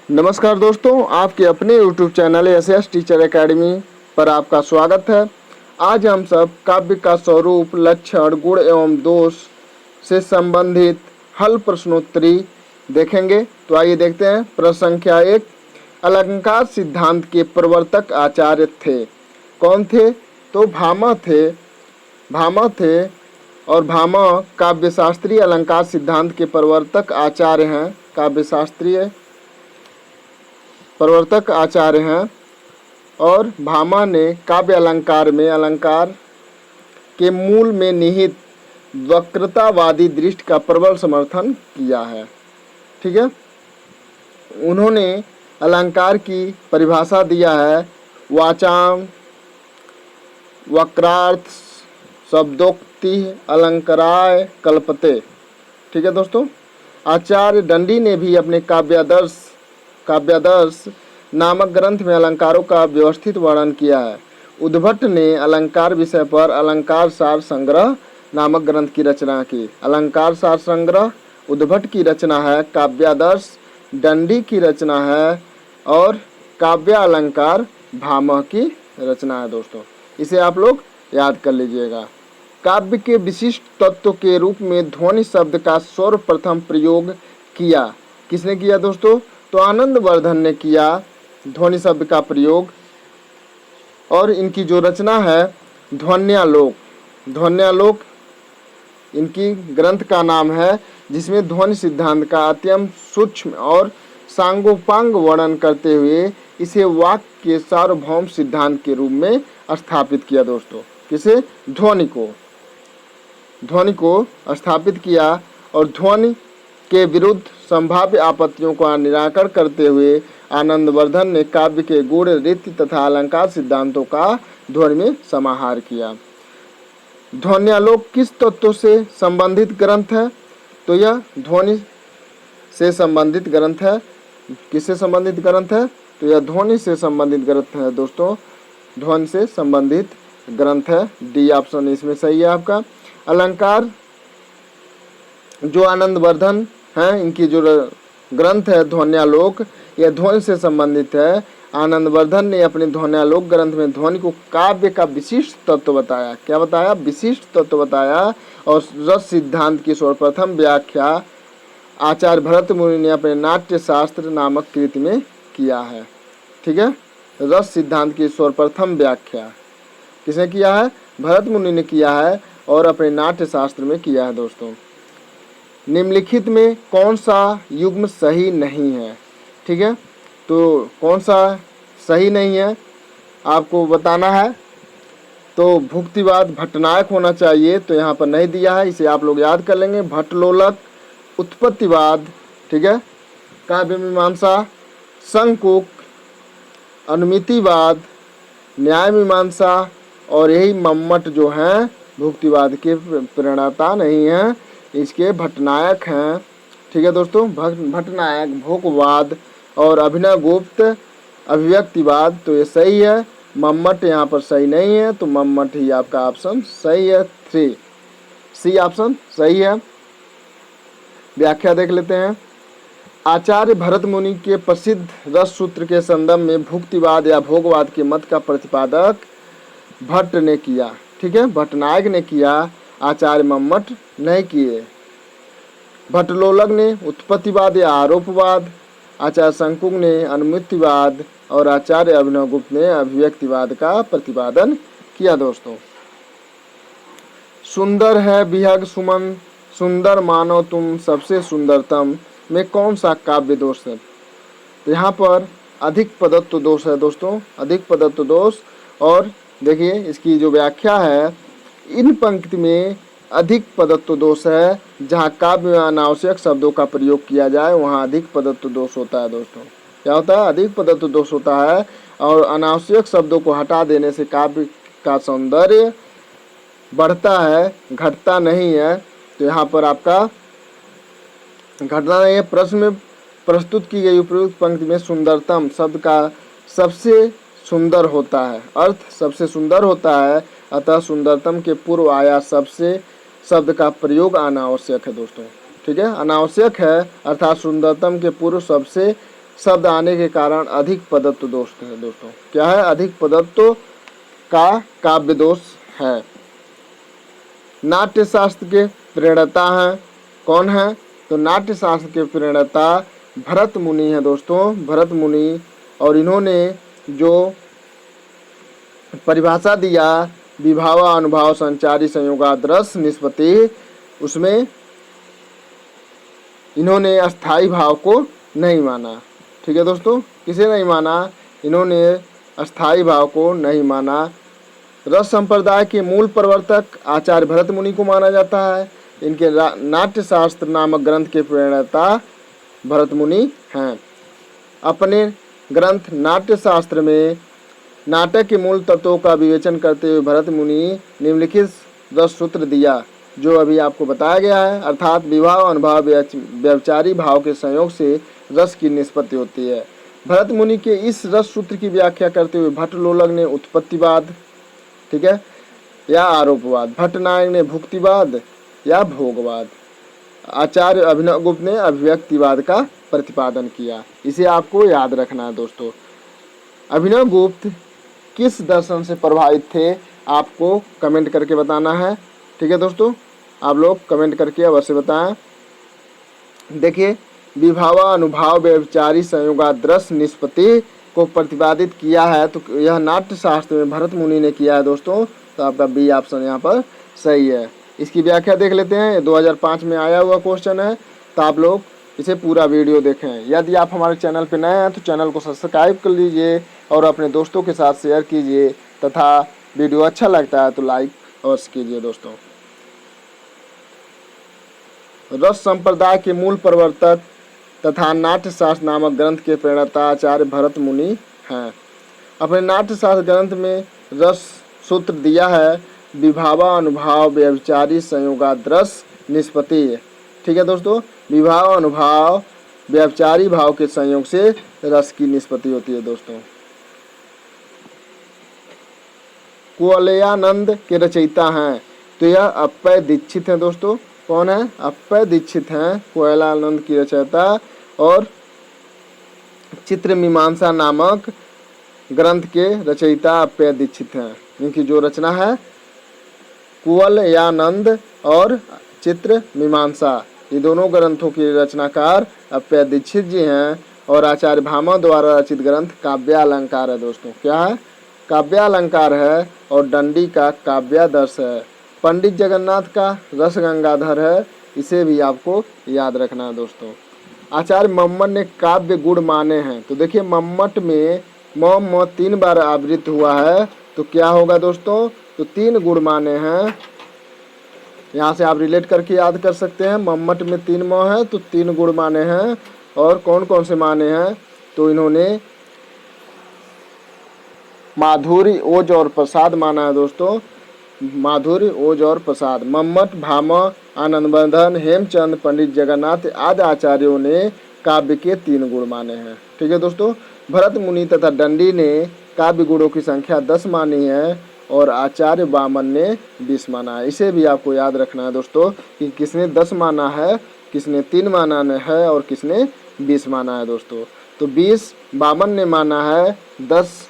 नमस्कार दोस्तों, आपके अपने YouTube channel S teacher academy पर आपका स्वागत है। आज हम सब काव्य का स्वरूप, लक्षण, गुण एवं दोष से संबंधित हल प्रश्नोत्तरी देखेंगे। तो आइए देखते हैं। प्रश्न संख्या 1, अलंकार सिद्धांत के प्रवर्तक आचार्य थे। कौन थे? तो भामह थे और भामह काव्यशास्त्रीय अलंकार सिद्धांत के प्रवर्तक आचार्य हैं। काव्यशास्त्रीय प्रवर्तक आचार्य हैं और भामह ने काव्य अलंकार में अलंकार के मूल में निहित वक्रतावादी दृष्टि का प्रबल समर्थन किया है। ठीक है, उन्होंने अलंकार की परिभाषा दिया है, वाचाम वक्रार्थ शब्दोक्ति अलंकाराय कल्पते। ठीक है दोस्तों, आचार्य दंडी ने भी अपने काव्यादर्श नामक ग्रंथ में अलंकारों का व्यवस्थित वर्णन किया है। उद्भट ने अलंकार विषय पर अलंकार सार संग्रह नामक ग्रंथ की रचना की। अलंकार सार संग्रह उद्भट की रचना है, काव्यादर्श दंडी की रचना है और काव्य अलंकार भामह की रचना है। दोस्तों, इसे आप लोग याद कर लीजिएगा। काव्य के विशिष्ट तत्व के रूप में ध्वनि शब्द का सर्वप्रथम प्रयोग किया। किसने किया दोस्तों? तो आनंदवर्धन ने किया ध्वनि शब्द का प्रयोग। और इनकी जो रचना है ध्वन्यालोक इनकी ग्रंथ का नाम है, जिसमें ध्वनि सिद्धांत का अत्यंत सूक्ष्म और सांगोपांग वर्णन करते हुए इसे वाक्य के सार्वभौम सिद्धांत के रूप में स्थापित किया। दोस्तों, किसे? ध्वनि को स्थापित किया और ध्वनि के विरुद्ध संभाव्य आपत्तियों का निराकरण करते हुए आनंदवर्धन ने काव्य के गुण, रीति तथा अलंकार सिद्धांतों का ध्वनि में समाहार किया। ध्वन्यालोक किस तत्व से संबंधित ग्रंथ है? तो यह ध्वनि से संबंधित ग्रंथ है। किससे संबंधित ग्रंथ है? तो यह ध्वनि से संबंधित ग्रंथ है। दोस्तों, ध्वनि से संबंधित ग्रंथ है। डी ऑप्शन इसमें सही है आपका। अलंकार जो आनंदवर्धन हैं, इनकी जो ग्रंथ है ध्वन्यालोक, यह ध्वनि से संबंधित है। आनंदवर्धन ने अपने ध्वन्यालोक ग्रंथ में ध्वनि को काव्य का विशिष्ट तत्व बताया। क्या बताया? विशिष्ट तत्व बताया। और रस सिद्धांत की सर्वप्रथम व्याख्या आचार्य भरत मुनि ने अपने नाट्य शास्त्र नामक कृति में किया है। ठीक है, रस सिद्धांत की सर्वप्रथम व्याख्या किसने किया है? भरत मुनि ने किया है और अपने नाट्य शास्त्र में किया है। दोस्तों, निम्नलिखित में कौन सा युग्म सही नहीं है? ठीक है, तो कौन सा सही नहीं है आपको बताना है। तो भुक्तिवाद भट्टनायक होना चाहिए, तो यहाँ पर नहीं दिया है, इसे आप लोग याद कर लेंगे। भट्टलोलक, उत्पत्तिवाद, ठीक है, काव्य मीमांसा, संकुक, अनुमितिवाद, न्याय मीमांसा और यही मम्मट जो हैं भुक्तिवाद के प्रणेता नहीं हैं, इसके भट्टनायक हैं। ठीक है दोस्तों, भट्टनायक भोगवाद और अभिनवगुप्त अभिव्यक्तिवाद, तो ये सही है। मम्मट यहाँ पर सही नहीं है, तो मम्मट ही आपका ऑप्शन सही है। 3 सी ऑप्शन सही है। व्याख्या देख लेते हैं। आचार्य भरत मुनि के प्रसिद्ध रस सूत्र के संदर्भ में भुक्तिवाद या भोगवाद के मत का प्रतिपादक भट्ट ने किया। ठीक है, भट्टनायक ने किया, आचार्य मम्मट नहीं किए। भट्टलोलक ने उत्पत्तिवाद या आरोपवाद, आचार्य संकुक ने अनुमितिवाद और आचार्य अभिनवगुप्त ने अभिव्यक्तिवाद का प्रतिपादन किया। दोस्तों, सुंदर है विहग सुमन, सुंदर मानो तुम सबसे सुंदरतम में कौन सा काव्य दोष है? तो यहाँ पर अधिक पदत्व दोष है। दोस्तों, अधिक पदत्व दोष। और देखिए इसकी जो व्याख्या है, इन पंक्ति में अधिक पदत्व दोष है। जहाँ काव्य में अनावश्यक शब्दों का प्रयोग किया जाए वहाँ अधिक पदत्व दोष होता है। दोस्तों, क्या होता है? अधिक पदत्व दोष होता है। और अनावश्यक शब्दों को हटा देने से काव्य का सौंदर्य बढ़ता है, घटता नहीं है। तो यहाँ पर आपका घटना नहीं है। प्रश्न में प्रस्तुत की गई उपयुक्त पंक्ति में सुंदरतम शब्द का सबसे सुंदर होता है, अर्थ सबसे सुंदर होता है, अतः सुंदरतम के पूर्व आया सबसे शब्द का प्रयोग अनावश्यक है। दोस्तों, ठीक है, अनावश्यक है, अर्थात सुंदरतम के पूर्व सबसे शब्द आने के कारण अधिक पदत्व दोष है दोस्तों। क्या है? अधिक पदत्व का काव्य दोष है। नाट्य शास्त्र के प्रणेता हैं कौन है? तो नाट्य शास्त्र के प्रणेता भरत मुनि है दोस्तों, भरत मुनि। और इन्होंने जो परिभाषा दिया विभाव अनुभाव संचारी संयोगाद्रस निष्पत्ति, उसमें इन्होंने अस्थाई भाव को नहीं माना। ठीक है दोस्तों, किसे नहीं माना? इन्होंने अस्थाई भाव को नहीं माना। रस संप्रदाय के मूल प्रवर्तक आचार्य भरत मुनि को माना जाता है। इनके नाट्य शास्त्र नामक ग्रंथ के प्रणेता भरत मुनि हैं। अपने ग्रंथ नाट्य शास्त्र में नाटक के मूल तत्वों का विवेचन करते हुए भरत मुनि निम्नलिखित रस सूत्र दिया, जो अभी आपको बताया गया है। अर्थात विवाह अनुभाव व्यभिचारी भाव के संयोग से रस की निष्पत्ति होती है। भरत मुनि के इस रस सूत्र की व्याख्या करते हुए भट्ट लोलक ने उत्पत्तिवाद, ठीक है, या आरोपवाद, भट्टनायक ने भुक्तिवाद या भोगवाद, आचार्य अभिनवगुप्त ने अभिव्यक्तिवाद का प्रतिपादन किया। इसे आपको याद रखना है दोस्तों। अभिनवगुप्त किस दर्शन से प्रभावित थे, आपको कमेंट करके बताना है। ठीक है दोस्तों, आप लोग कमेंट करके अवश्य बताएं। देखिए, विभाव अनुभाव व्यभिचारी संयोगाद्रस निष्पत्ति को प्रतिपादित किया है, तो यह नाट्य शास्त्र में भरत मुनि ने किया है दोस्तों। तो आपका बी ऑप्शन यहाँ पर सही है। इसकी व्याख्या देख लेते हैं। 2005 में आया हुआ क्वेश्चन है, तो आप लोग इसे पूरा वीडियो देखें। यदि आप हमारे चैनल पर नए हैं तो चैनल को सब्सक्राइब कर लीजिए और अपने दोस्तों के साथ शेयर कीजिए, तथा वीडियो अच्छा लगता है तो लाइक अवश्य कीजिए दोस्तों। रस संप्रदाय के मूल प्रवर्तक तथा नाट्य शास्त्र नामक ग्रंथ के प्रणेता आचार्य भरत मुनि हैं। अपने नाट्य शास्त्र ग्रंथ में रस सूत्र दिया है विभाव अनुभाव व्यभिचारी संयोगाद्रस निष्पत्ति। ठीक है दोस्तों, विभाव अनुभाव व्यभिचारी भाव के संयोग से रस की निष्पत्ति होती है दोस्तों। कुवलयानंद के रचयिता हैं, तो यह अप्पय दीक्षित हैं दोस्तों। कौन है? अप्पय दीक्षित हैं, कुवलयानंद की रचयिता। और चित्र मीमांसा नामक ग्रंथ के रचयिता अप्पय दीक्षित हैं। इनकी जो रचना है कुवलयानंद और चित्र मीमांसा, ये दोनों ग्रंथों के रचनाकार अप्पय दीक्षित जी हैं। और आचार्य भामा द्वारा रचित ग्रंथ काव्यालंकार है दोस्तों। क्या है? काव्यालंकार है। और दंडी का काव्यादर्श है। पंडित जगन्नाथ का रस गंगाधर है, इसे भी आपको याद रखना है दोस्तों। आचार्य मम्मट ने काव्य गुण माने हैं, तो देखिए मम्मट में म 3 बार आवृत्त हुआ है, तो क्या होगा दोस्तों? तो 3 गुण माने हैं। यहाँ से आप रिलेट करके याद कर सकते हैं। मम्मट में 3 म है तो 3 गुण माने हैं। और कौन कौन से माने हैं? तो इन्होंने माधुर्य, ओज और प्रसाद माना है दोस्तों। माधुर्य, ओज और प्रसाद। मम्मट, भामा, आनंदवर्धन, हेमचंद, पंडित जगन्नाथ आदि आचार्यों ने काव्य के 3 गुण माने हैं। ठीक है दोस्तों, भरत मुनि तथा दंडी ने काव्य गुणों की संख्या 10 मानी है और आचार्य वामन ने 20 माना है। इसे भी आपको याद रखना है दोस्तों कि किसने 10 माना है, किसने 3 माना है और किसने 20 माना है दोस्तों। तो 20 वामन ने माना है, 10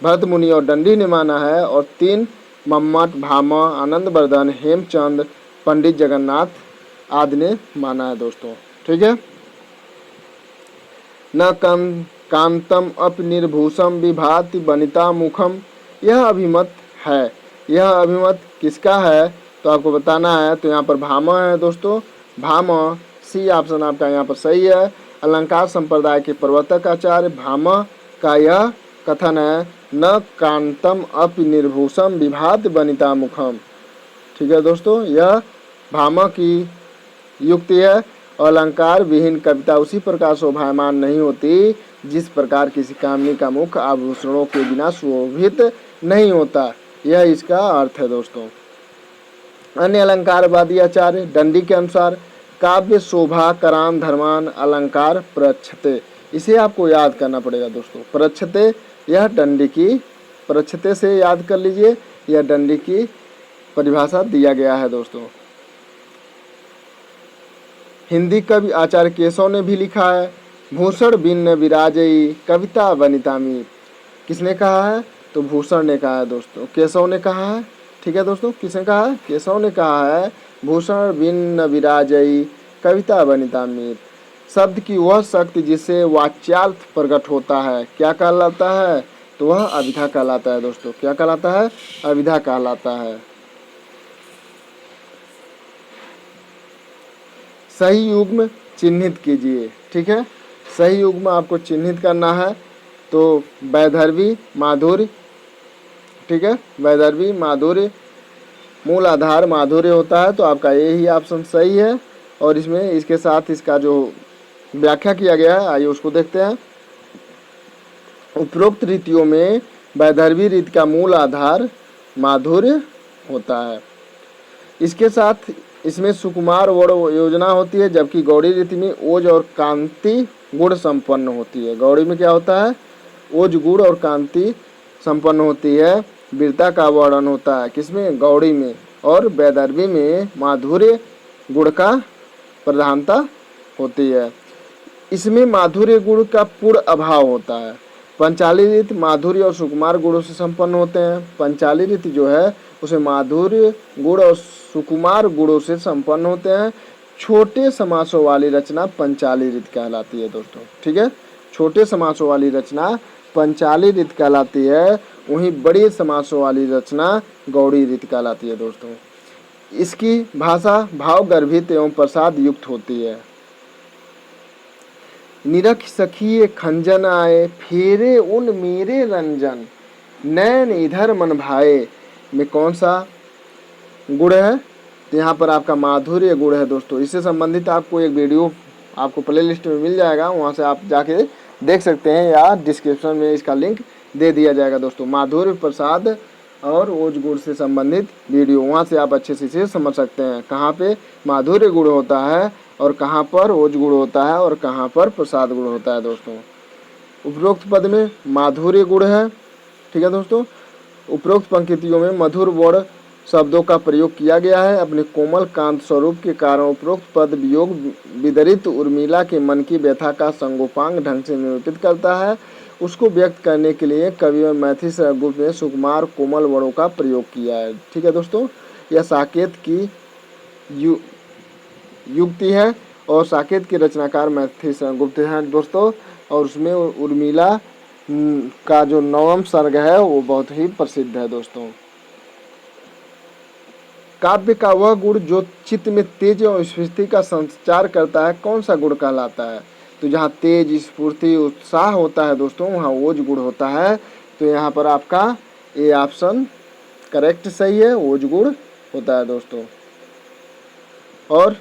भरत मुनि और दंडी ने माना है, और 3 मम्मट, भामा, आनंदवर्धन, हेमचंद, पंडित जगन्नाथ आदि ने माना है दोस्तों। ठीक है। न कांतम अपनिर्भूषम विभाति वनिता मुखम, यह अभिमत है। यह अभिमत किसका है तो आपको बताना है। तो यहाँ पर भामा है दोस्तों। भामा, सी ऑप्शन आपका यहाँ पर सही है। अलंकार संप्रदाय के प्रवर्तक आचार्य भामा का यह कथन है, न कांतम अपि निर्भूषम विभाति वनिता मुखम। ठीक है दोस्तों, यह भामा की युक्ति है। अलंकार विहीन कविता उसी प्रकार शोभायमान नहीं होती जिस प्रकार किसी कामनी का मुख आभूषणों के बिना शोभित नहीं होता। यह इसका अर्थ है दोस्तों। अन्य अलंकारवादी आचार्य दंडी के अनुसार काव्य शोभा करान धर्मान अलंकार प्रच्छते, इसे आपको याद करना पड़ेगा दोस्तों। प्रच्छते, यह दंडी की, प्रच्छते से याद कर लीजिए, यह दंडी की परिभाषा दिया गया है दोस्तों। हिंदी कवि आचार्य केशव ने भी लिखा है भूषण भिन्न विराजई कविता वनिता मीत। किसने कहा है? तो भूषण ने कहा है दोस्तों, केशव ने कहा है। ठीक है दोस्तों, किसने कहा है? केशव ने कहा है भूषण भिन्न विराजई कविता वनिता मीत। शब्द की वह शक्ति जिससे वाच्यार्थ प्रकट होता है क्या कहलाता है? तो वह अभिधा कहलाता है दोस्तों। क्या कहलाता है? अभिधा कहलाता है। सही युग्म चिन्हित कीजिए। ठीक है, सही युग्म आपको चिन्हित करना है। तो वैदर्भी माधुर्य, ठीक है, वैदर्भी माधुर्य, मूल आधार माधुर्य होता है, तो आपका यही ऑप्शन सही है। और इसमें इसके साथ इसका जो व्याख्या किया गया है, आइए उसको देखते हैं। उपरोक्त रीतियों में वैदर्भी रीति का मूल आधार माधुर्य होता है। इसके साथ इसमें सुकुमार वर्ण योजना होती है, जबकि गौड़ी रीति में ओज और कांति गुण संपन्न होती है। गौड़ी में क्या होता है? ओज गुण और कांति संपन्न होती है। वीरता का वर्णन होता है किसमें? गौड़ी में। और वैदर्भी में माधुर्य गुण का प्रधानता होती है। इसमें माधुर्य गुण का पूर्ण अभाव होता है। पंचाली रीति माधुर्य और सुकुमार गुणों से संपन्न होते हैं। पंचाली रीति जो है उसे माधुर्य गुण और सुकुमार गुणों से संपन्न होते हैं। छोटे समासों वाली रचना पंचाली रीति कहलाती है दोस्तों। ठीक है, छोटे समासों वाली रचना पंचाली रीति कहलाती है, वहीं बड़े समासों वाली रचना गौड़ी रीति कहलाती है दोस्तों। इसकी भाषा भावगर्भित एवं प्रसाद युक्त होती है। निरख सखिए खंजन आए फेरे उन मेरे रंजन, नैन इधर मन भाए में कौन सा गुण है? तो यहाँ पर आपका माधुर्य गुण है दोस्तों। इससे संबंधित आपको एक वीडियो आपको प्ले लिस्ट में मिल जाएगा, वहाँ से आप जाके देख सकते हैं, या डिस्क्रिप्शन में इसका लिंक दे दिया जाएगा दोस्तों। माधुर्य प्रसाद और ओज गुण से संबंधित वीडियो, वहाँ से आप अच्छे से समझ सकते हैं कहाँ पे माधुर्य गुण होता है और कहाँ पर ओज गुण होता है और कहाँ पर प्रसाद गुण होता है दोस्तों। उपरोक्त पद में माधुर्य गुण है। ठीक है दोस्तों, उपरोक्त पंक्तियों में मधुर वर्ण शब्दों का प्रयोग किया गया है। अपने कोमल कांत स्वरूप के कारण उपरोक्त पद वियोग विदरित उर्मिला के मन की व्यथा का संगोपांग ढंग से निरूपित करता है। उसको व्यक्त करने के लिए कवि और मैथिली सरगुप्त ने सुकुमार कोमल वर्णों का प्रयोग किया है। ठीक है दोस्तों, यह साकेत की युक्ति है और साकेत के रचनाकार मैथिली सरगुप्त हैं दोस्तों। और उसमें उर्मिला का जो 9वां सर्ग है वो बहुत ही प्रसिद्ध है दोस्तों। काव्य का वह गुण जो चित्त में तेज और स्फूर्ति का संचार करता है कौन सा गुण कहलाता है? तो जहाँ तेज स्फूर्ति उत्साह होता है दोस्तों वहाँ ओज गुण होता है। तो यहाँ पर आपका ए ऑप्शन करेक्ट सही है, ओज गुण होता है दोस्तों। और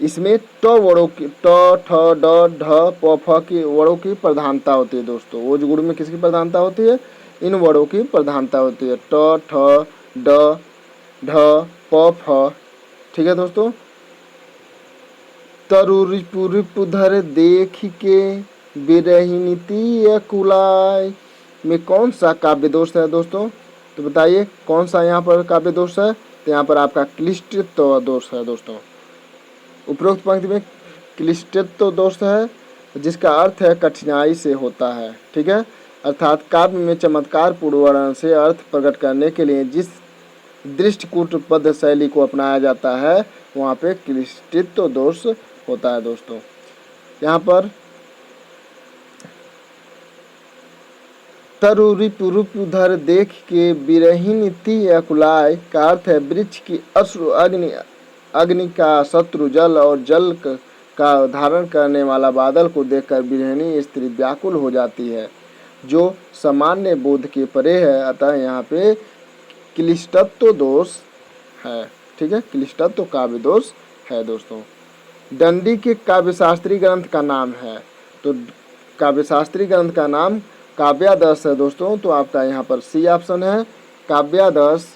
इसमें ट वर्णों की ट ठ ड ढ प फ की वर्णों की प्रधानता होती है दोस्तों। ओज गुण में किसकी प्रधानता होती है? इन वर्णों की प्रधानता होती है, ट ठ ड ढ प फ। ठीक है दोस्तों। तरुरिपुधर देख के बिरहिनीति अकुलाय में कौन सा काव्य दोष है दोस्तों? तो बताइए कौन सा यहाँ पर काव्य दोष है? तो यहाँ पर आपका क्लिष्टत्व दोष है दोस्तों। उपरोक्त पंक्ति में क्लिष्टत्व दोष है जिसका अर्थ है कठिनाई से होता है। ठीक है, अर्थात काव्य में चमत्कार पूर्ण वर्णन से अर्थ प्रकट करने के लिए जिस दृष्टिकूट पद शैली को अपनाया जाता है वहाँ पे क्लिष्टत्व दोष होता है दोस्तों। यहाँ पर तरुरिपुधर देख के बिरहिनीति अकुलाय का अर्थ है वृक्ष की अश्रु अग्नि का शत्रु जल और जल का धारण करने वाला बादल को देखकर बिरहिनी स्त्री व्याकुल हो जाती है, जो सामान्य बोध के परे है। अतः यहाँ पे क्लिष्टत्व दोष है। ठीक है, क्लिष्टत्व काव्य दोष है दोस्तों। दंडी के काव्यशास्त्री ग्रंथ का नाम है, तो काव्यशास्त्री ग्रंथ का नाम काव्यादर्श है दोस्तों। तो आपका यहाँ पर सी ऑप्शन है, काव्यादर्श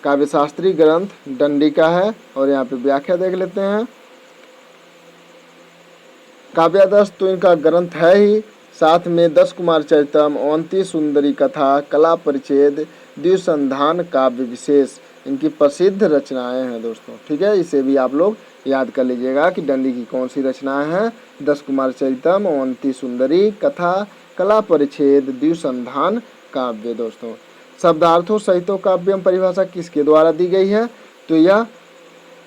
काव्यशास्त्री ग्रंथ दंडी का है। और यहाँ पे व्याख्या देख लेते हैं। काव्यादर्श तो इनका ग्रंथ है ही, साथ में 10 कुमार चरितम, 29 सुंदरी कथा, कला परिच्छेद, द्विसंधान काव्य विशेष इनकी प्रसिद्ध रचनाएं हैं दोस्तों। ठीक है, इसे भी आप लोग याद कर लीजिएगा कि दंडी की कौन सी रचनाएं हैं। 10 कुमार चरितम, अवंती सुंदरी, कथा, कला परिच्छेद, द्विसंधान काव्य। दोस्तों शब्दार्थों सहित काव्यम परिभाषा किसके द्वारा दी गई है? तो यह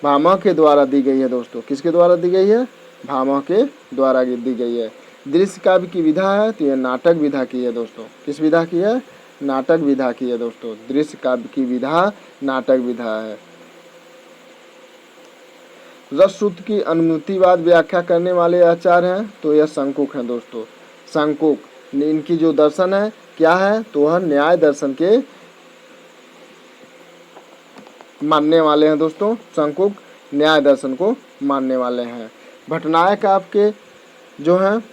भामह के द्वारा दी गई है। दोस्तों किसके द्वारा दी गई है? भामह के द्वारा दी गई है। दृश्य काव्य की विधा है तो यह नाटक विधा की है। दोस्तों किस विधा की है? नाटक विधा की है। दोस्तों दृश्य काव्य की विधा नाटक विधा है। रस सूत्र की अनुमितिवाद व्याख्या करने वाले आचार्य हैं तो यह शंकुक हैं। दोस्तों शंकुक इनकी जो दर्शन है क्या है? तो वह न्याय दर्शन के मानने वाले हैं। दोस्तों शंकुक न्याय दर्शन को मानने वाले हैं। भट्टनायक आपके जो हैं,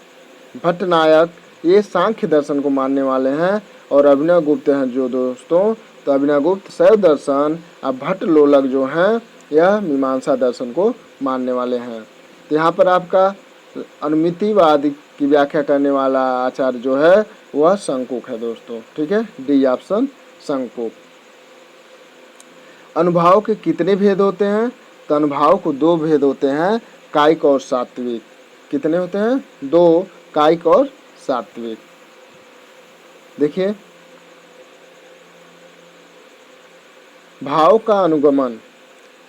भट्टनायक ये सांख्य दर्शन को मानने वाले हैं। और अभिनव गुप्त हैं जो दोस्तों, तो अभिनव गुप्त शैव दर्शन, अब भट्ट लोलक जो हैं यह मीमांसा दर्शन को मानने वाले हैं। तो यहाँ पर आपका अनुमितिवाद की व्याख्या करने वाला आचार्य जो है वह शंकुक है। दोस्तों ठीक है, डी ऑप्शन शंकुक। अनुभाव के कितने भेद होते हैं? तो अनुभाव को 2 भेद होते हैं, कायिक और सात्विक। कितने होते हैं? 2, कायिक और सात्विक। देखिए भाव का अनुगमन,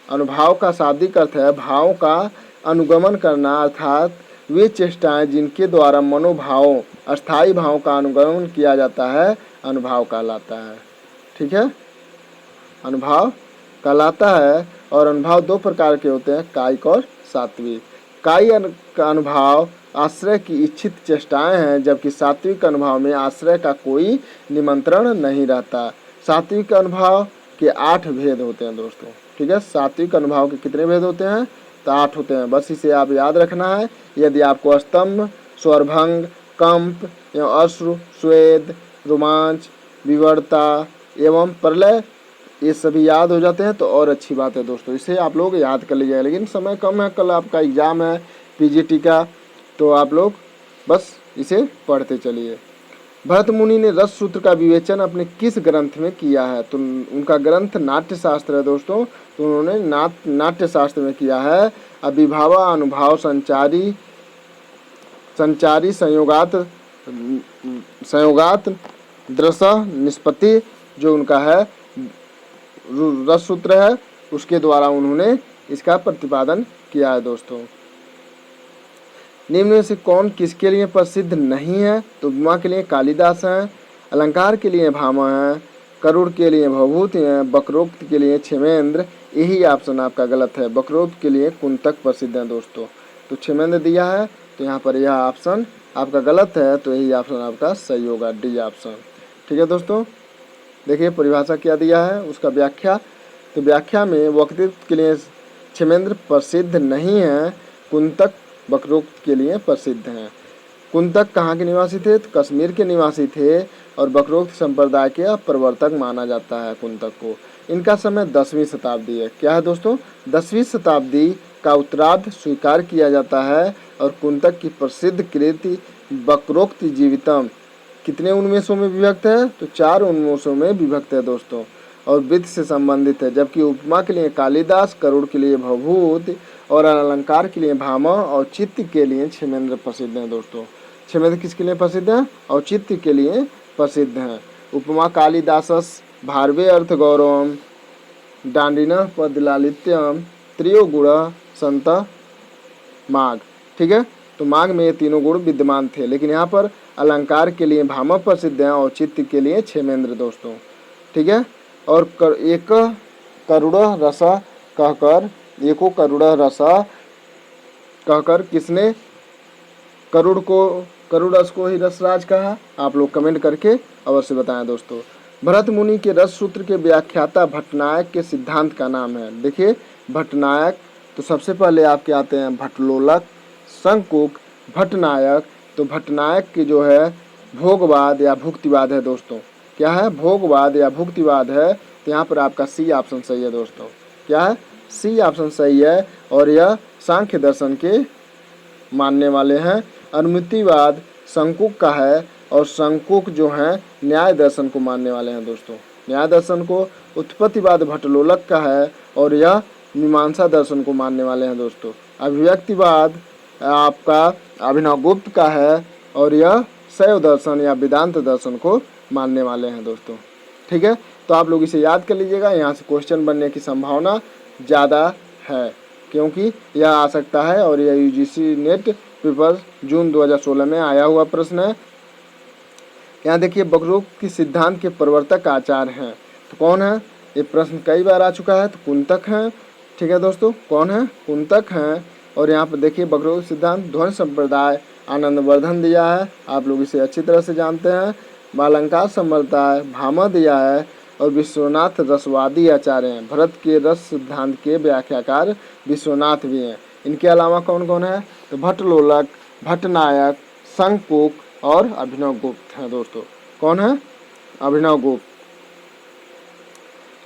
अनुभाव का शाब्दिक अर्थ है भाव का अनुगमन करना, अर्थात वे चेष्टाएं जिनके द्वारा मनोभावों अस्थायी भाव का अनुगमन किया जाता है अनुभाव कहलाता है। ठीक है, अनुभाव कहलाता है। और अनुभाव 2 प्रकार के होते हैं, कायिक और सात्विक। कायिक का अनुभाव आश्रय की इच्छित चेष्टाएं हैं, जबकि सात्विक अनुभाव में आश्रय का कोई निमंत्रण नहीं रहता। सात्विक अनुभाव के 8 भेद होते हैं। दोस्तों ठीक है, सात्विक अनुभाव के कितने भेद होते हैं? तो 8 होते हैं। बस इसे आप याद रखना है। यदि आपको स्तंभ, स्वरभंग, कंप एवं अश्रु, स्वेद, रोमांच, विवर्ता एवं प्रलय ये सभी याद हो जाते हैं तो और अच्छी बात है। दोस्तों इसे आप लोग याद कर लीजिएगा, लेकिन समय कम है, कल आपका एग्जाम है पीजीटी का, तो आप लोग बस इसे पढ़ते चलिए। भरत मुनि ने रस सूत्र का विवेचन अपने किस ग्रंथ में किया है? तो उनका ग्रंथ नाट्य शास्त्र है। दोस्तों तो उन्होंने नाट्य शास्त्र में किया है। अभिभावा अनुभाव संचारी संयोगात दृश्य निष्पत्ति जो उनका है रस सूत्र है, उसके द्वारा उन्होंने इसका प्रतिपादन किया है। दोस्तों निम्न में से कौन किसके लिए प्रसिद्ध नहीं है? तो उपमा के लिए कालिदास हैं, अलंकार के लिए भामह हैं, करुड़ के लिए भवभूति हैं, वक्रोक्त के लिए क्षेमेंद्र। यही ऑप्शन आपका गलत है, वक्रोक्त के लिए कुंतक प्रसिद्ध हैं। दोस्तों तो क्षेमेंद्र दिया है, तो यहाँ पर यह ऑप्शन आपका गलत है, तो यही ऑप्शन आपका सही होगा, डी ऑप्शन। ठीक है दोस्तों, देखिए परिभाषा क्या दिया है, उसका व्याख्या। तो व्याख्या में वक्रोक्त के लिए क्षेमेंद्र प्रसिद्ध नहीं है, कुंतक वक्रोक्त के लिए प्रसिद्ध हैं। कुंतक कहाँ के निवासी थे? तो कश्मीर के निवासी थे और वक्रोक्त संप्रदाय के प्रवर्तक माना जाता है कुंतक को। इनका समय 10वीं शताब्दी है। क्या है दोस्तों? 10वीं शताब्दी का उत्तरार्ध स्वीकार किया जाता है। और कुंतक की प्रसिद्ध कृति वक्रोक्त जीवितम कितने उन्मेषों में विभक्त है? तो 4 उन्मेषों में विभक्त है दोस्तों, और वृत्त से संबंधित है। जबकि उपमा के लिए कालिदास, करुड़ के लिए भवभूत और अलंकार के लिए भामह और चित्त के लिए क्षेमेंद्र प्रसिद्ध हैं। दोस्तों क्षेमेंद्र किसके लिए प्रसिद्ध हैं? और चित्त के लिए प्रसिद्ध हैं। उपमा कालिदासस भारवे अर्थ गौरवम डांडिन पदलालित्यम त्रियो गुण संत माघ। ठीक है, तो माघ में ये तीनों गुण विद्यमान थे, लेकिन यहाँ पर अलंकार के लिए भामह प्रसिद्ध हैं और चित्त के लिए क्षेमेंद्र। दोस्तों ठीक है, और एक करुड़ रस कहकर, एको करुड़ रस कहकर किसने करुड़ रस को ही रसराज कहा? आप लोग कमेंट करके अवश्य बताएं। दोस्तों भरत मुनि के रस सूत्र के व्याख्याता भट्टनायक के सिद्धांत का नाम है। देखिए भट्टनायक, तो सबसे पहले आपके आते हैं भट्टलोलक, शंकुक, भट्टनायक। तो भट्टनायक की जो है भोगवाद या भुक्तिवाद है। दोस्तों क्या है? भोगवाद या भुक्तिवाद है। तो यहाँ पर आपका सी ऑप्शन सही है। दोस्तों क्या है? सी ऑप्शन सही है, और यह सांख्य दर्शन के मानने वाले हैं। अनुमितिवाद शंकुक का है, और शंकुक जो हैं न्याय दर्शन को मानने वाले हैं। दोस्तों न्याय दर्शन को उत्पत्तिवाद भट्टलोलक का है, और यह मीमांसा दर्शन को मानने वाले हैं दोस्तों। अभिव्यक्तिवाद आपका अभिनवगुप्त का है और यह शैव दर्शन या वेदांत दर्शन को मानने वाले हैं दोस्तों। ठीक है, तो आप लोग इसे याद कर लीजिएगा, यहाँ से क्वेश्चन बनने की संभावना ज़्यादा है क्योंकि यह आ सकता है और यह यूजीसी नेट पेपर जून 2016 में आया हुआ प्रश्न है। यहाँ देखिए, वक्रोक्ति सिद्धांत के प्रवर्तक आचार्य हैं, तो कौन है? ये प्रश्न कई बार आ चुका है, तो कुंतक हैं। ठीक है दोस्तों, कौन है? कुंतक हैं। और यहाँ पर देखिए, वक्रोक्ति सिद्धांत ध्वनि संप्रदाय आनंदवर्धन दिया है, आप लोग इसे अच्छी तरह से जानते हैं। बालंकार संप्रदाय भामा दिया है और विश्वनाथ रसवादी आचार्य हैं। भरत के रस सिद्धांत के व्याख्याकार विश्वनाथ भी हैं। इनके अलावा कौन कौन है? तो भट्टलोलक, भट्टनायक, शंकुक और अभिनवगुप्त हैं दोस्तों। कौन है? अभिनवगुप्त।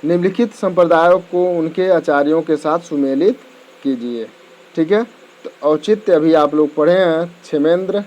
निम्नलिखित संप्रदायों को उनके आचार्यों के साथ सुमेलित कीजिए। ठीक है, तो औचित्य अभी आप लोग पढ़े हैं क्षेमेंद्र।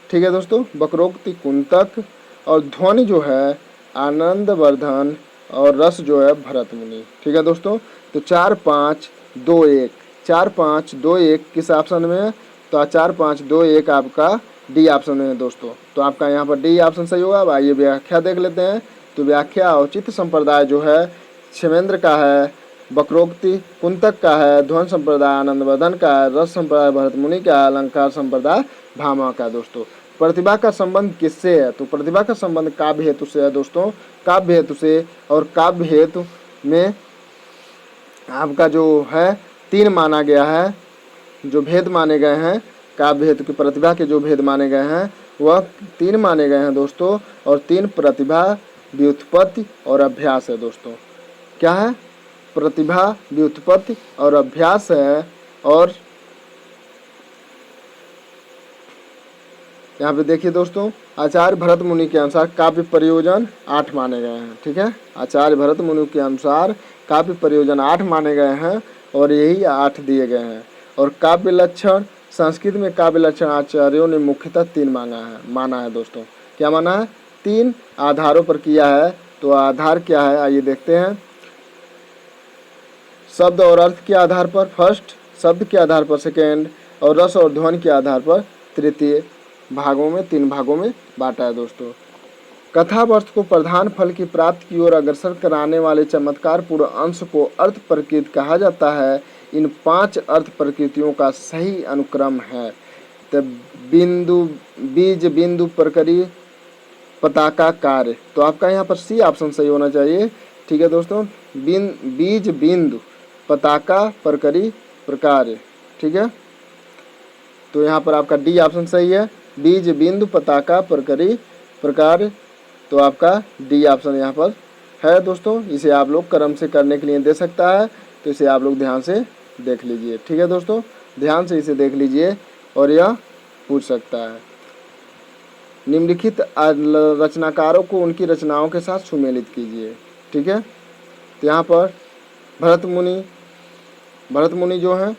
ठीक है दोस्तों, वक्रोक्ति कुंतक और ध्वनि जो है आनंदवर्धन और रस जो है भरत मुनि। ठीक है दोस्तों, तो 4 5 2 1 4 5 2 1 किस ऑप्शन में है? तो 4 5 2 1 आपका डी ऑप्शन में है दोस्तों। तो आपका यहाँ पर डी ऑप्शन सही होगा। अब आइए व्याख्या देख लेते हैं। तो व्याख्या औचित्य संप्रदाय जो है क्षेमेंद्र का है, वक्रोक्ति कुंतक का है, ध्वनि संप्रदाय आनंदवर्धन का है, रस संप्रदाय भरत मुनि का है, अलंकार संप्रदाय भामा का है दोस्तों। प्रतिभा का संबंध किससे है? तो प्रतिभा का संबंध काव्य हेतु से है दोस्तों, काव्य हेतु से। और काव्य हेतु में आपका जो है 3 माना गया है, जो भेद माने गए हैं काव्य हेतु की प्रतिभा के जो भेद माने गए हैं वह 3 माने गए हैं दोस्तों। और 3 प्रतिभा, व्युत्पत्ति और अभ्यास है दोस्तों। क्या है? प्रतिभा, व्युत्पत्ति और अभ्यास है। और यहाँ पे देखिए दोस्तों, आचार्य भरत मुनि के अनुसार काव्य प्रयोजन 8 माने गए हैं। ठीक है, आचार्य भरत मुनि के अनुसार काव्य प्रयोजन 8 माने गए हैं और यही 8 दिए गए हैं। और काव्य लक्षण, संस्कृत में काव्य लक्षण आचार्यों ने मुख्यतः 3 माना है दोस्तों। क्या माना है? 3 आधारों पर किया है। तो आधार क्या है आइए देखते हैं। शब्द और अर्थ के आधार पर फर्स्ट, शब्द के आधार पर सेकेंड और रस और ध्वनि के आधार पर तृतीय। भागों में 3 भागों में बांटा है दोस्तों। कथा वस्तु को प्रधान फल की प्राप्ति की ओर अग्रसर कराने वाले चमत्कार पूर्ण अंश को अर्थ प्रकृति कहा जाता है। इन 5 अर्थ प्रकृतियों का सही अनुक्रम है। तो बिंदु, बीज, बिंदु, प्रकरी, पताका, कार्य। तो आपका यहाँ पर सी ऑप्शन सही होना चाहिए। ठीक है दोस्तों, बीज, बिंदु, पताका, प्रकरी, प्रकार्य। ठीक है, तो यहाँ पर आपका डी ऑप्शन सही है। बीज, बिंदु, पताका, प्रकरी, प्रकार। तो आपका डी ऑप्शन यहाँ पर है दोस्तों। इसे आप लोग क्रम से करने के लिए दे सकता है, तो इसे आप लोग ध्यान से देख लीजिए। ठीक है दोस्तों, ध्यान से इसे देख लीजिए और यह पूछ सकता है। निम्नलिखित रचनाकारों को उनकी रचनाओं के साथ सुमेलित कीजिए। ठीक है, तो यहाँ पर भरत मुनि जो है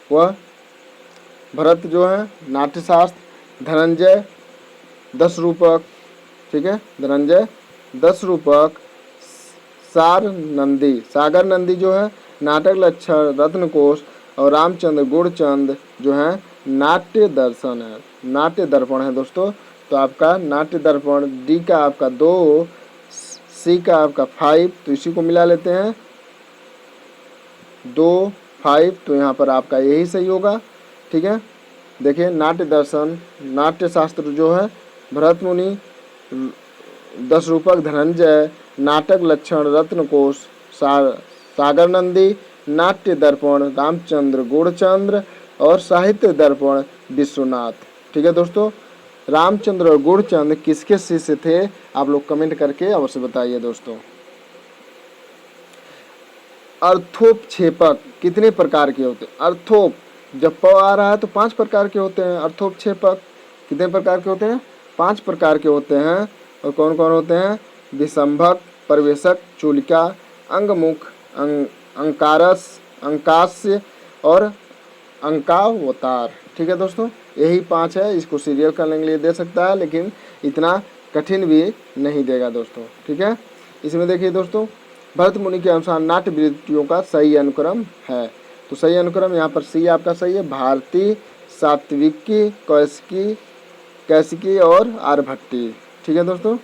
वह भरत जो है नाट्यशास्त्र, धनंजय 10 रूपक। ठीक है, धनंजय 10 रूपक, सागर नंदी जो है नाटक लक्षण, रत्नकोश और रामचंद्र गुणचंद जो है नाट्य दर्शन है, नाट्य दर्पण है दोस्तों। तो आपका नाट्य दर्पण डी का आपका 2, सी का आपका 5, तो इसी को मिला लेते हैं 2 5, तो यहाँ पर आपका यही सही होगा। ठीक है, देखिए नाट्य दर्शन, नाट्य शास्त्र जो है भरत मुनि, 10 रूपक धनंजय, नाटक लक्षण रत्नकोश सागर नंदी, नाट्य दर्पण रामचंद्र गुणचंद्र और साहित्य दर्पण विश्वनाथ। ठीक है दोस्तों, रामचंद्र और गुणचंद किसके शिष्य थे? आप लोग कमेंट करके अवश्य बताइए दोस्तों। अर्थोपक्षेपक कितने प्रकार के होते हैं? अर्थोप जब प आ रहा है तो 5 प्रकार के होते हैं। अर्थोपक्षेपक कितने प्रकार के होते हैं? 5 प्रकार के होते हैं। और कौन कौन होते हैं? विसंभक, प्रवेशक, चूलिका, अंगमुख, अंकारस, अंकास्य और अंकावतार। ठीक है दोस्तों, यही 5 है। इसको सीरियल करने के लिए दे सकता है, लेकिन इतना कठिन भी नहीं देगा दोस्तों। ठीक है, इसमें देखिए दोस्तों, भरत मुनि के अनुसार नाट्य वृत्तियों का सही अनुक्रम है। तो सही अनुक्रम यहाँ पर सी आपका सही है, भारती, सात्विकी, कौशिकी, कैशिकी और आर्यभट्टी। ठीक है दोस्तों,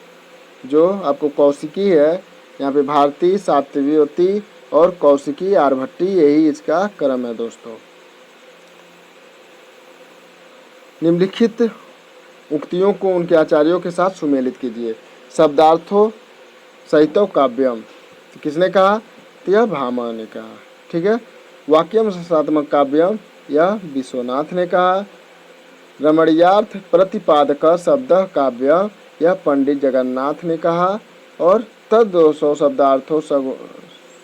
जो आपको कौशिकी है यहाँ पे भारती, सात्विकी और कौशिकी, आर्यभट्टी, यही इसका क्रम है दोस्तों। निम्नलिखित उक्तियों को उनके आचार्यों के साथ सुमेलित कीजिए। शब्दार्थों सहित काव्यम, तो किसने कहा? तो यह भामा ने कहा। ठीक है। वाक्यम रसात्मक काव्यम, यह विश्वनाथ ने कहा। रमणीयार्थ प्रतिपादक शब्द काव्य, यह पंडित जगन्नाथ ने कहा। और तद्दोषो शब्दार्थो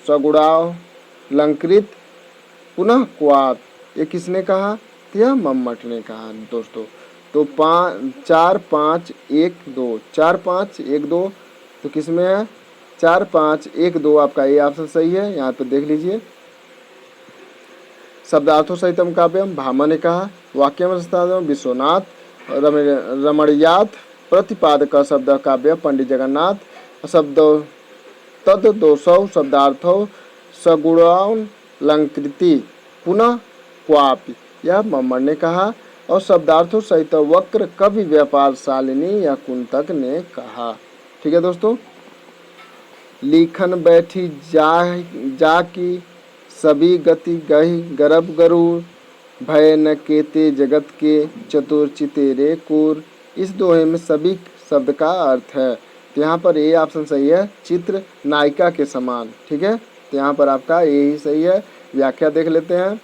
सगुणालंकृत पुनः क्वात, ये किसने कहा? यह मम्मट ने कहा दोस्तों। तो 4 5 1 2, 4 5 1 2, तो किसमें है? 4 5 1 2 आपका ये ऑप्शन सही है। यहाँ पे देख लीजिए। शब्दार्थों सहितम काव्यम, भामा ने कहा। वाक्यम रसात्मकम, विश्वनाथ। रमणीयात प्रतिपादक शब्द काव्य, पंडित जगन्नाथ। शब्द तद्दोषौ शब्दार्थौ सगुणालंकृति पुनः क्वापि, यह मम्मट ने कहा। और शब्दार्थों सहित वक्र कवि व्यापार शालिनी, यह कुंतक ने कहा। ठीक है दोस्तों। लिखन बैठी जा की, सभी गति गही गर्भ गरुड़, भय न केते जगत के, चतुर चितेरे कुर। इस दोहे में सभी शब्द का अर्थ है। तो यहाँ पर ए ऑप्शन सही है, चित्र नायिका के समान। ठीक है, तो यहाँ पर आपका यही सही है। व्याख्या देख लेते हैं।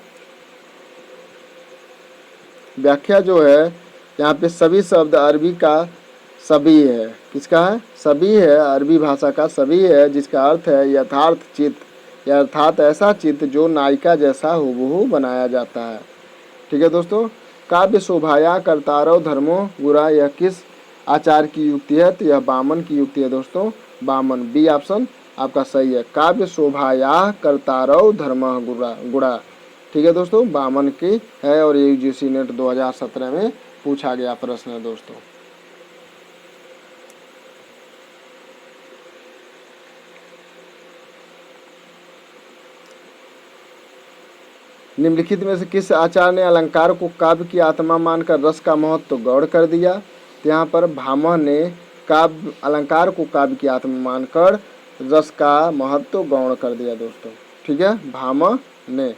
व्याख्या जो है यहाँ पे सभी शब्द अरबी का सभी है। किसका है? सभी है, अरबी भाषा का सभी है, जिसका अर्थ है यथार्थ चित्त, या अर्थात ऐसा चित्त जो नायिका जैसा हूबहू बनाया जाता है। ठीक है दोस्तों। काव्य शोभाया कर्तारव धर्मो गुरा, यह किस आचार्य की युक्ति है? तो यह वामन की युक्ति है दोस्तों, वामन। बी ऑप्शन आपका सही है। काव्य शोभाया कर्तारव धर्म गुड़ा। ठीक है दोस्तों, वामन की है और ये यूजीसी नेट 2017 में पूछा गया प्रश्न है दोस्तों। निम्नलिखित में से किस आचार्य ने अलंकार को काव्य की आत्मा मानकर रस का महत्व गौड़ कर दिया? तो यहाँ पर भामा ने काव्य अलंकार को काव्य की आत्मा मानकर रस का महत्व गौड़ कर दिया दोस्तों। ठीक है, भामा ने।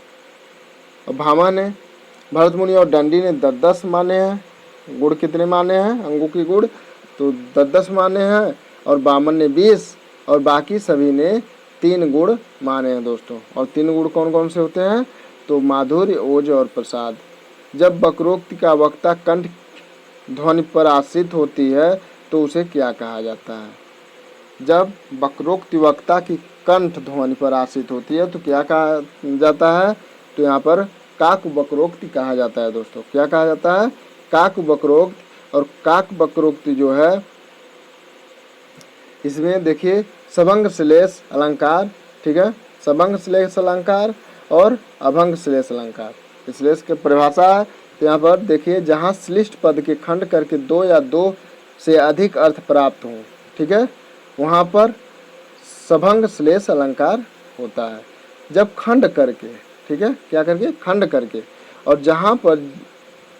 और भामा ने, भरत मुनि और दंडी ने 10 माने हैं। गुड़ कितने माने हैं? अंगों की गुड़ तो 10 माने हैं। और वामन ने 20 और बाकी सभी ने 3 गुण माने हैं दोस्तों। और 3 गुण कौन कौन से होते हैं? तो माधुर्य, ओज और प्रसाद। जब वक्रोक्ति का वक्ता कंठ ध्वनि पर आश्रित होती है तो उसे क्या कहा जाता है? जब वक्रोक्ति वक्ता की कंठ ध्वनि पर आश्रित होती है तो क्या कहा जाता है? तो यहाँ पर काक वक्रोक्ति कहा जाता है दोस्तों। क्या कहा जाता है? काक वक्रोक्ति। और काक वक्रोक्ति जो है इसमें देखिए सभंग श्लेष अलंकार। ठीक है, सभंग श्लेष अलंकार और अभंग श्लेष अलंकार। श्लेष की परिभाषा है तो यहाँ पर देखिए, जहाँ श्लिष्ट पद के खंड करके 2 या 2 से अधिक अर्थ प्राप्त हों, ठीक है, वहाँ पर सभंग श्लेष अलंकार होता है। जब खंड करके, ठीक है, क्या करके? खंड करके। और जहाँ पर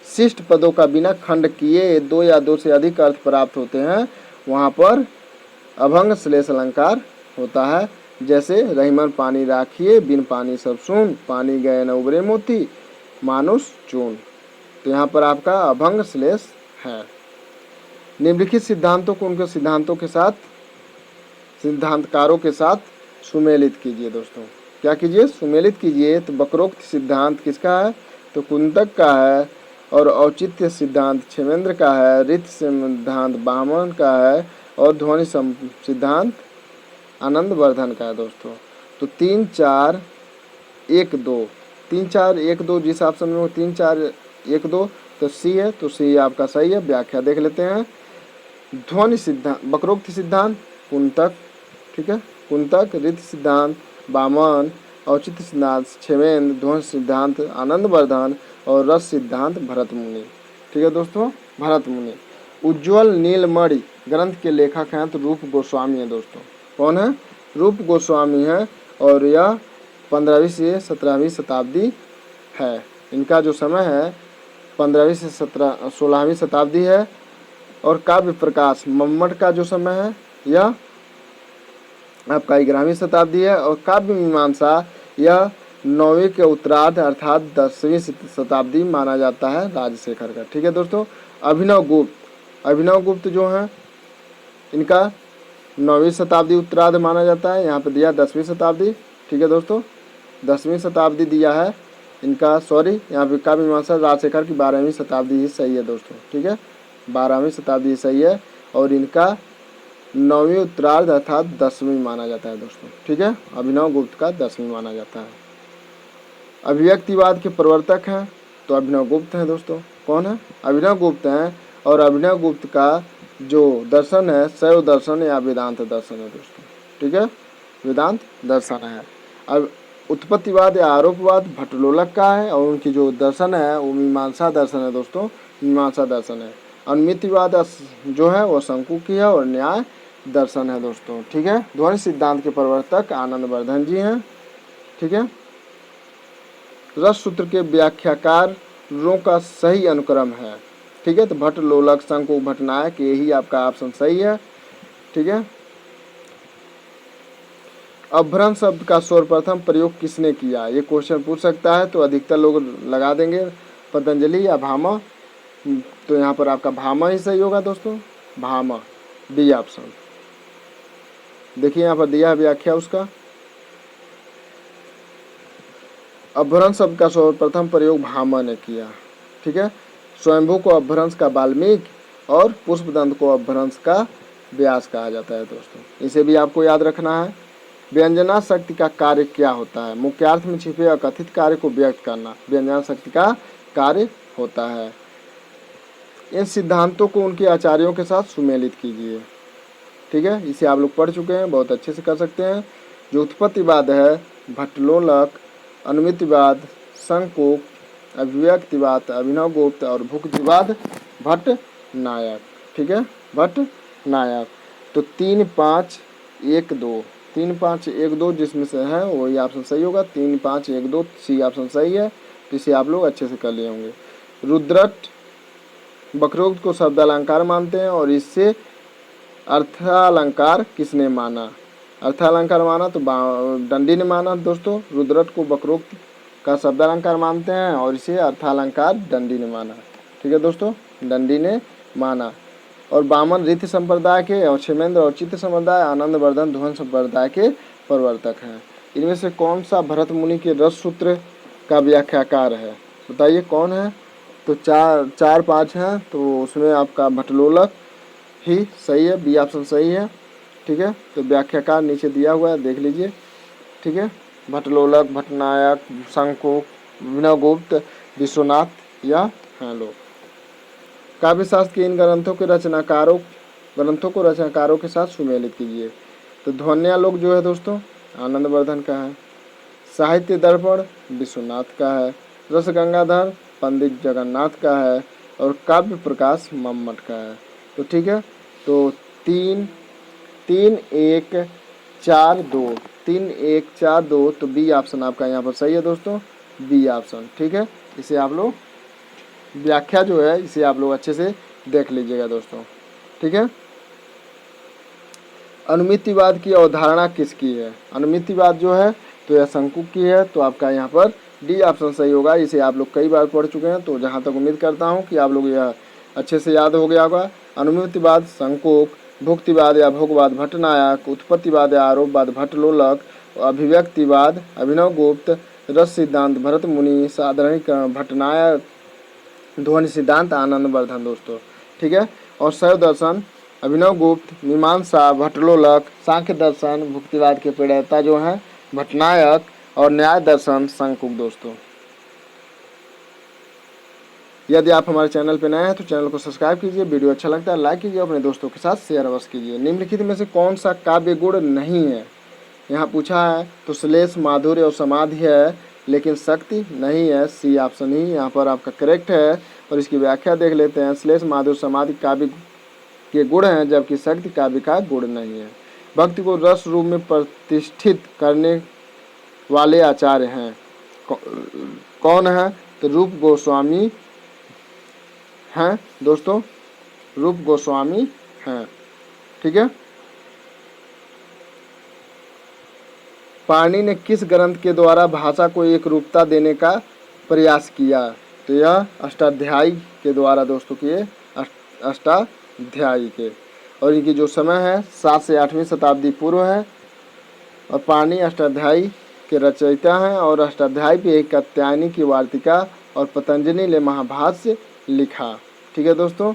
शिष्ट पदों का बिना खंड किए 2 या 2 से अधिक अर्थ प्राप्त होते हैं, वहाँ पर अभंग श्लेष अलंकार होता है। जैसे रहीमन पानी राखिए, बिन पानी सब सून, पानी गए न उबरे मोती, मानुष चून। तो यहाँ पर आपका अभंग श्लेष है। निम्नलिखित सिद्धांतों को उनके सिद्धांतों के साथ, सिद्धांतकारों के साथ सुमेलित कीजिए दोस्तों। क्या कीजिए? सुमेलित कीजिए। तो वक्रोक्त सिद्धांत किसका है? तो कुंतक का है। और औचित्य सिद्धांत क्षेमेंद्र का है। ऋत सिद्धांत वामन का है। और ध्वनि सिद्धांत आनंदवर्धन का है दोस्तों। तो 3 4 1 2, 3 4 1 2 जिस ऑप्शन में हो 3 4 1 2 तो सी है। तो सी आपका सही है। व्याख्या देख लेते हैं। ध्वनि सिद्धांत वक्रोक्त सिद्धांत कुंतक, ठीक है, कुंतक। ऋत सिद्धांत वामन। औचित्य सिद्धांत क्षेमेंद्र। ध्वनि सिद्धांत आनंदवर्धन। और रस सिद्धांत भरत मुनि। ठीक है दोस्तों, भरत मुनि। उज्ज्वल नीलमणि ग्रंथ के लेखक हैं तो रूप गोस्वामी है दोस्तों। कौन है? रूप गोस्वामी है। और यह 15वीं से 17वीं शताब्दी है। इनका जो समय है 15वीं से 16वीं शताब्दी है। और काव्य प्रकाश मम्मट का जो समय है यह आपका 11वीं शताब्दी है। और काव्य मीमांसा यह 9वीं के उत्तरार्ध अर्थात 10वीं शताब्दी माना जाता है राजशेखर का। ठीक है दोस्तों। अभिनव गुप्त जो है इनका 9वीं शताब्दी उत्तरार्ध माना जाता है। यहाँ पे दिया 10वीं शताब्दी। ठीक है दोस्तों, 10वीं शताब्दी दिया है इनका, सॉरी यहाँ पे काव्य मीमांसा राजशेखर की 12वीं शताब्दी ही सही है दोस्तों। ठीक है, 12वीं शताब्दी सही है। और इनका 9वीं उत्तरार्ध अर्थात 10वीं माना जाता है दोस्तों। ठीक है, अभिनव गुप्त का 10वीं माना जाता है। अभिव्यक्तिवाद के प्रवर्तक हैं तो अभिनव गुप्त हैं दोस्तों। कौन है? अभिनव गुप्त हैं। और अभिनव गुप्त का जो दर्शन है शैव दर्शन या वेदांत दर्शन है दोस्तों। ठीक है, वेदांत दर्शन है। अब उत्पत्तिवाद या आरोपवाद भट्टलोलक का है। और उनकी जो दर्शन है वो मीमांसा दर्शन है दोस्तों, मीमांसा दर्शन है। अनुमितिवाद जो है वो शंकु की है। और न्याय दर्शन है दोस्तों। ठीक है, ध्वनि सिद्धांत के प्रवर्तक आनंदवर्धन जी हैं। ठीक है, रस सूत्र के व्याख्याकारों का सही अनुक्रम है। ठीक है, तो भट्टलोलक, शंकु, भट्टनायक, यही आपका ऑप्शन सही है। ठीक है, अभ्रंश शब्द का सर्वप्रथम प्रयोग किसने किया? ये क्वेश्चन पूछ सकता है, तो अधिकतर लोग लगा देंगे पतंजलि या भामा। तो यहाँ पर आपका भामा ही सही होगा दोस्तों, भामा, डी ऑप्शन। देखिए यहाँ पर दिया है व्याख्या उसका। अभ्रंश शब्द का सर्वप्रथम प्रयोग भामा ने किया। ठीक है, स्वयंभू को अभ्रंश का वाल्मीकि और पुष्पदंत को अभ्रंश का व्यास कहा जाता है दोस्तों। इसे भी आपको याद रखना है। व्यंजना शक्ति का कार्य क्या होता है? मुख्यार्थ में छिपे अकथित कार्य को व्यक्त करना व्यंजना शक्ति का कार्य होता है। इन सिद्धांतों को उनके आचार्यों के साथ सुमेलित कीजिए। ठीक है, इसे आप लोग पढ़ चुके हैं, बहुत अच्छे से कर सकते हैं। जो उत्पत्तिवाद है भट्टलोलक, अनुमितिवाद शंकुक, अभिव्यक्तिवाद अभिनव गुप्त और भुक्तिवाद भट्टनायक। ठीक है, भट्टनायक। तो 3, 5, 1, 2 3, 5, 1, 2 जिसमें से है वही ऑप्शन सही होगा। 3, 5, 1, 2 सी ऑप्शन सही है। तो इसे आप लोग अच्छे से कर लिए होंगे। रुद्रट वक्रोक्त को शब्दालंकार मानते हैं और इससे अर्थालंकार किसने माना? अर्थालंकार माना तो दंडी ने माना दोस्तों। रुद्रट को वक्रोक्त का शब्दालंकार मानते हैं और इसे अर्थालंकार दंडी ने माना। ठीक है दोस्तों, दंडी ने माना। और वामन रीति संप्रदाय के और क्षेमेंद्र और चित्त संप्रदाय आनंदवर्धन ध्वन संप्रदाय के प्रवर्तक हैं। इनमें से कौन सा भरत मुनि के रस सूत्र का व्याख्याकार है? बताइए कौन है? तो 4, 5 हैं, तो उसमें आपका भट्टलोलक ही सही है, बी ऑप्शन सही है। ठीक है, तो व्याख्याकार नीचे दिया हुआ है, देख लीजिए। ठीक है, भट्टलोलक, भट्टनायक, शंकुक, अभिनव गुप्त, विश्वनाथ या हैं लोग। काव्यशास्त्र के इन ग्रंथों को रचनाकारों के साथ सुमेलित कीजिए। तो ध्वन्यालोक जो है दोस्तों आनंदवर्धन का है। साहित्य दर्पण विश्वनाथ का है। रस गंगाधर पंडित जगन्नाथ का है। और काव्य प्रकाश मम्मट का है। तो ठीक है, तो 3, 1, 4, 2 3, 1, 4, 2 तो बी ऑप्शन आपका यहाँ पर सही है दोस्तों, बी ऑप्शन। ठीक है, इसे आप लोग व्याख्या जो है इसे आप लोग अच्छे से देख लीजिएगा दोस्तों। ठीक है, अनुमितिवाद की अवधारणा किसकी है? अनुमितिवाद जो है तो यह शंकुक की है। तो आपका यहाँ पर डी ऑप्शन सही होगा। इसे आप लोग कई बार पढ़ चुके हैं, तो जहाँ तक उम्मीद करता हूँ कि आप लोग यह अच्छे से याद हो गया होगा। अनुमितिवाद शंकुक, भुक्तिवाद या भोगवाद भट्टनायक, उत्पत्तिवाद या आरोपवाद भट्टलोलक, अभिव्यक्तिवाद अभिनव गुप्त, रस सिद्धांत भरत मुनि, साधारणीकरण भट्टनायक, ध्वनि सिद्धांत आनंदवर्धन दोस्तों। ठीक है, और शैव दर्शन अभिनव गुप्त, मीमांसा भट्टलोलक, सांख्य दर्शन भुक्तिवाद के प्रणेता जो हैं भट्टनायक और न्याय दर्शन शंकुक दोस्तों। यदि आप हमारे चैनल पर नए हैं तो चैनल को सब्सक्राइब कीजिए। वीडियो अच्छा लगता है लाइक कीजिए, अपने दोस्तों के साथ शेयर अवश्य कीजिए। निम्नलिखित में से कौन सा काव्य गुण नहीं है? यहाँ पूछा है तो श्लेष, माधुर्य और समाधि है, लेकिन शक्ति नहीं है। सी ऑप्शन ही यहाँ पर आपका करेक्ट है। और इसकी व्याख्या देख लेते हैं। श्लेष, माधुर्य, समाधि काव्य के गुण हैं, जबकि शक्ति काव्य का गुण नहीं है। भक्ति को रस रूप में प्रतिष्ठित करने वाले आचार्य हैं। कौन है? तो रूप गोस्वामी हैं दोस्तों, रूप गोस्वामी हैं। ठीक है। पाणिनि ने किस ग्रंथ के द्वारा भाषा को एक रूपता देने का प्रयास किया? तो यह अष्टाध्यायी के द्वारा दोस्तों किए, अष्टाध्यायी के। और इनकी जो समय है 7 से 8वीं शताब्दी पूर्व है। और पाणिनि अष्टाध्यायी के रचयिता हैं और अष्टाध्यायी पे एक कात्यायनी की वार्तिका और पतंजलि ने महाभाष्य लिखा। ठीक है दोस्तों।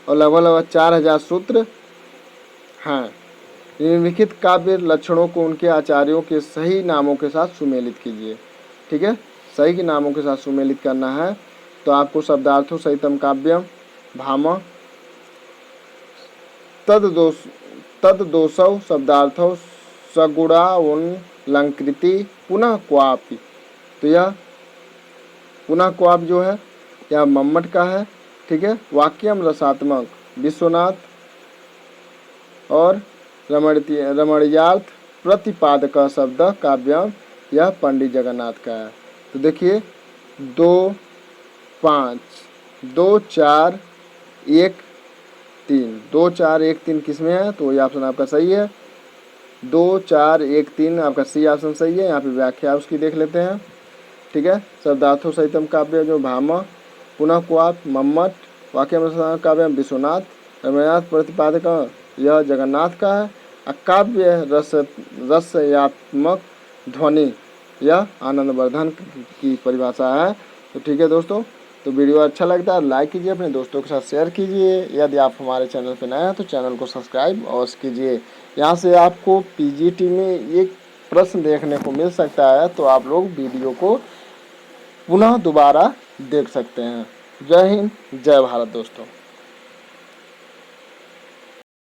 और लगभग 4000 सूत्र हैं। निम्नलिखित काव्य लक्षणों को उनके आचार्यों के सही नामों के साथ सुमेलित कीजिए। ठीक है, सही के नामों के साथ सुमेलित करना है। तो आपको शब्दार्थों सहितम काव्यम, भाम, तद्दोषौ शब्दार्थौ सगुणा उल्लंकृति पुनः क्वापि। तो यह पुनः क्वाप जो है यह मम्मट का है। ठीक है। वाक्यम रसात्मक विश्वनाथ और रमणीयार्थ प्रतिपादक शब्द काव्यम यह पंडित जगन्नाथ का है। तो देखिए 2, 5, 2, 4, 1, 3, 2, 4, 1, 3 किसमें है? तो ये ऑप्शन आपका सही है। 2, 4, 1, 3 आपका सी ऑप्शन सही है। यहाँ पे व्याख्या उसकी देख लेते हैं। ठीक है। शब्दार्थों सहितम काव्य जो भामा, पुनः क्वाप, मम्मट, वाक्य काव्य विश्वनाथ, रमणीयार्थ प्रतिपादक यह जगन्नाथ का है। काव्य रसयात्मक ध्वनि यह आनंदवर्धन की परिभाषा है। तो ठीक है दोस्तों, तो वीडियो अच्छा लगता है लाइक कीजिए, अपने दोस्तों के साथ शेयर कीजिए। यदि आप हमारे चैनल पर नए हैं तो चैनल को सब्सक्राइब अवश्य कीजिए। यहाँ से आपको पीजीटी में एक प्रश्न देखने को मिल सकता है, तो आप लोग वीडियो को पुनः दोबारा देख सकते हैं। जय हिंद, जय भारत दोस्तों।